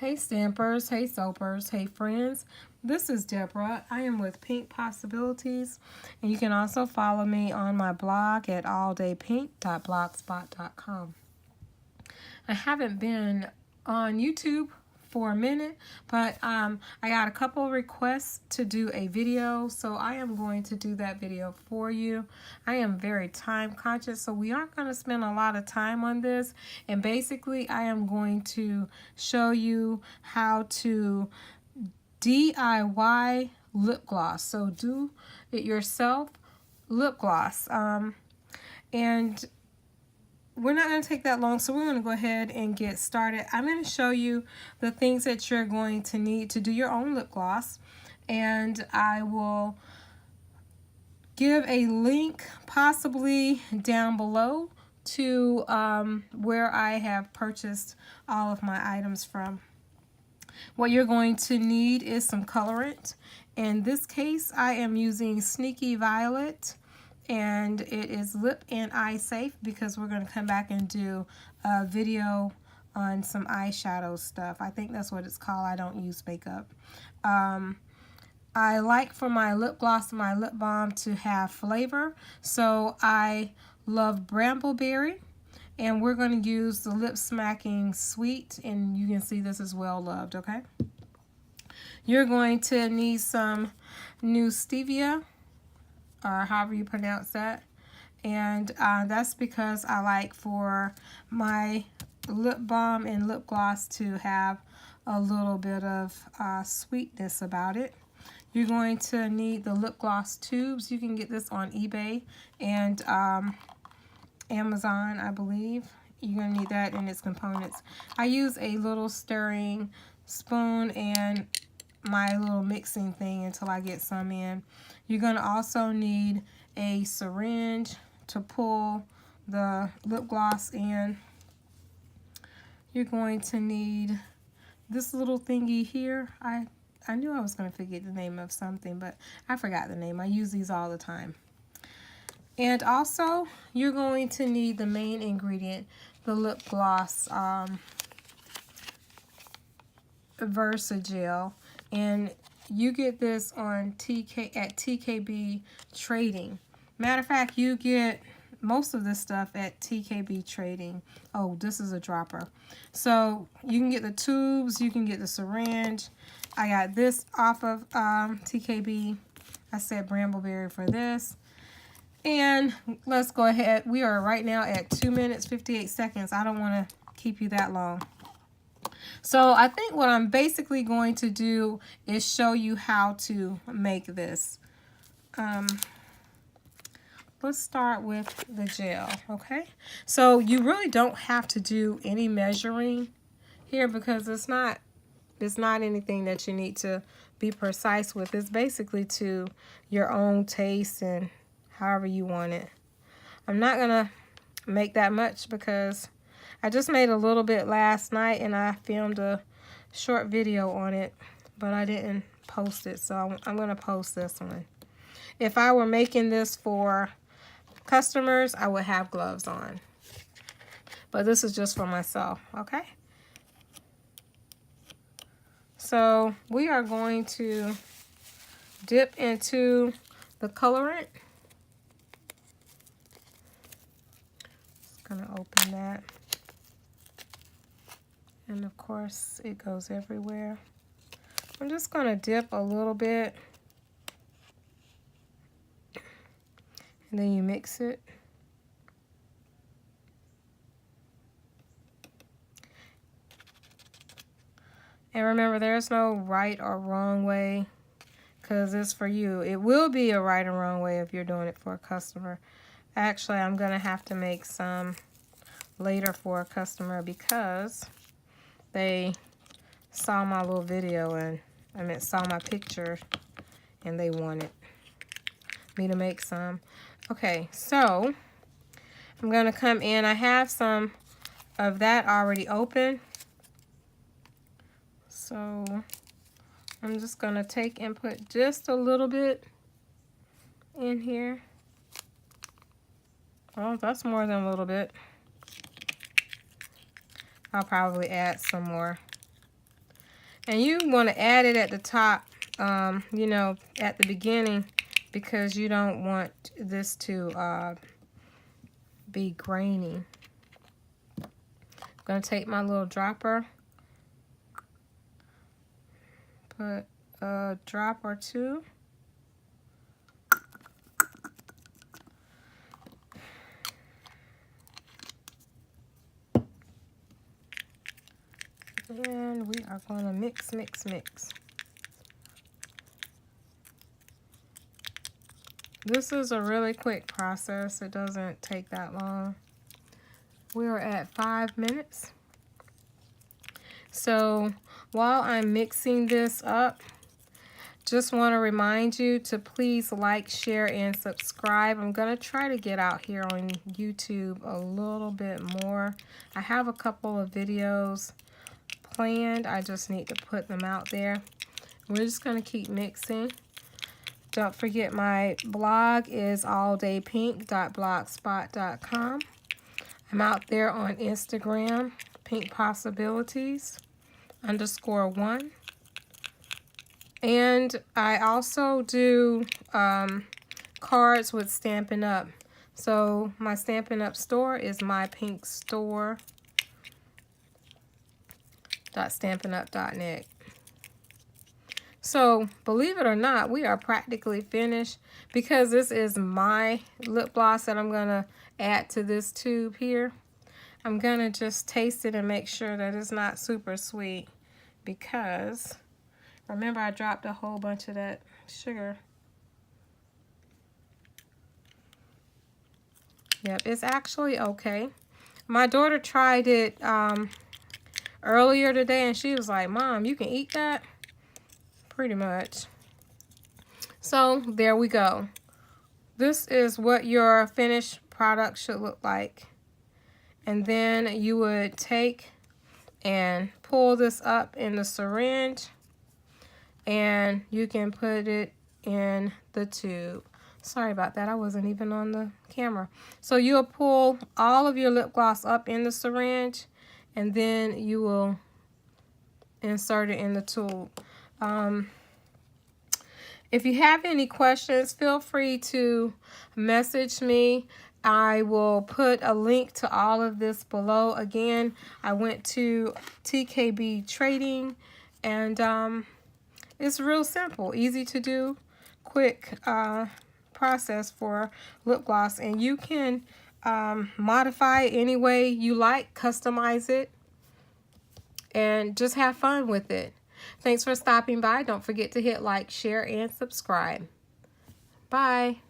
Hey Stampers, hey Soapers, hey friends. This is Deborah. I am with Pink PossAbilities, and you can also follow me on my blog at alldaypink.blogspot.com. I haven't been on YouTube for a minute, but I got a couple requests to do a video, so I am going to do that video for you. I am very time conscious, so we aren't going to spend a lot of time on this, and basically I am going to show you how to DIY lip gloss. So do it yourself lip gloss, and we're not going to take that long, so we're going to go ahead and get started. I'm going to show you the things that you're going to need to do your own lip gloss, and I will give a link possibly down below to where I have purchased all of my items from. What you're going to need is some colorant. In this case, I am using Sneaky Violet, and it is lip and eye safe because we're going to come back and do a video on some eyeshadow stuff. I think that's what it's called. I don't use makeup. I like for my lip gloss and my lip balm to have flavor, so I love Brambleberry, and we're going to use the Lip Smacking Sweet, and you can see this is well loved, okay? You're going to need some new stevia, or however you pronounce that, and that's because I like for my lip balm and lip gloss to have a little bit of sweetness about it. You're going to need the lip gloss tubes. You can get this on eBay and Amazon, I believe. You're going to need that and its components. I use a little stirring spoon and my little mixing thing until I get some in. You're going to also need a syringe to pull the lip gloss in. You're going to need this little thingy here. I knew I was going to forget the name of something, but I forgot the name. I use these all the time. And also, you're going to need the main ingredient, the lip gloss Versagel. And you get this on TKB Trading. Matter of fact, you get most of this stuff at TKB Trading. Oh, this is a dropper. So you can get the tubes, you can get the syringe. I got this off of TKB. I said Brambleberry for this. And let's go ahead. We are right now at 2 minutes, 58 seconds. I don't want to keep you that long. So I think what I'm basically going to do is show you how to make this. Let's start with the gel, okay? So you really don't have to do any measuring here because it's not anything that you need to be precise with. It's basically to your own taste and however you want it. I'm not gonna make that much because I just made a little bit last night and I filmed a short video on it, but I didn't post it, so I'm gonna post this one. If I were making this for customers, I would have gloves on, but this is just for myself, okay? So we are going to dip into the colorant. Just gonna open that. And of course, it goes everywhere. I'm just going to dip a little bit. And then you mix it. And remember, there's no right or wrong way because it's for you. It will be a right or wrong way if you're doing it for a customer. Actually, I'm going to have to make some later for a customer because they saw my little video and saw my picture and they wanted me to make some. Okay, so I'm going to come in. I have some of that already open. So I'm just going to take and put just a little bit in here. Well, that's more than a little bit. I'll probably add some more. And you want to add it at the top, you know, at the beginning, because you don't want this to be grainy. I'm going to take my little dropper, put a drop or two. And we are going to mix, mix, mix. This is a really quick process. It doesn't take that long. We are at 5 minutes. So while I'm mixing this up, just want to remind you to please like, share, and subscribe. I'm going to try to get out here on YouTube a little bit more. I have a couple of videos planned. I just need to put them out there. We're just going to keep mixing. Don't forget my blog is alldaypink.blogspot.com. I'm out there on Instagram, PossAbilities_1. And I also do cards with Stampin Up. So my Stampin Up store is mypinkstore.stampinup.net. So believe it or not, we are practically finished, because this is my lip gloss that I'm going to add to this tube here. I'm going to just taste it and make sure that it's not super sweet, because remember I dropped a whole bunch of that sugar. Yep, it's actually okay. My daughter tried it earlier today and she was like, "Mom, you can eat that?" Pretty much. So there we go. This is what your finished product should look like. And then you would take and pull this up in the syringe, and you can put it in the tube. Sorry about that, I wasn't even on the camera. So you'll pull all of your lip gloss up in the syringe, and then you will insert it in the tube. If you have any questions, feel free to message me. I will put a link to all of this below. Again, I went to TKB Trading, and it's real simple, easy to do, quick process for lip gloss, and you can modify it any way you like, customize it, and just have fun with it. Thanks for stopping by. Don't forget to hit like, share, and subscribe. Bye.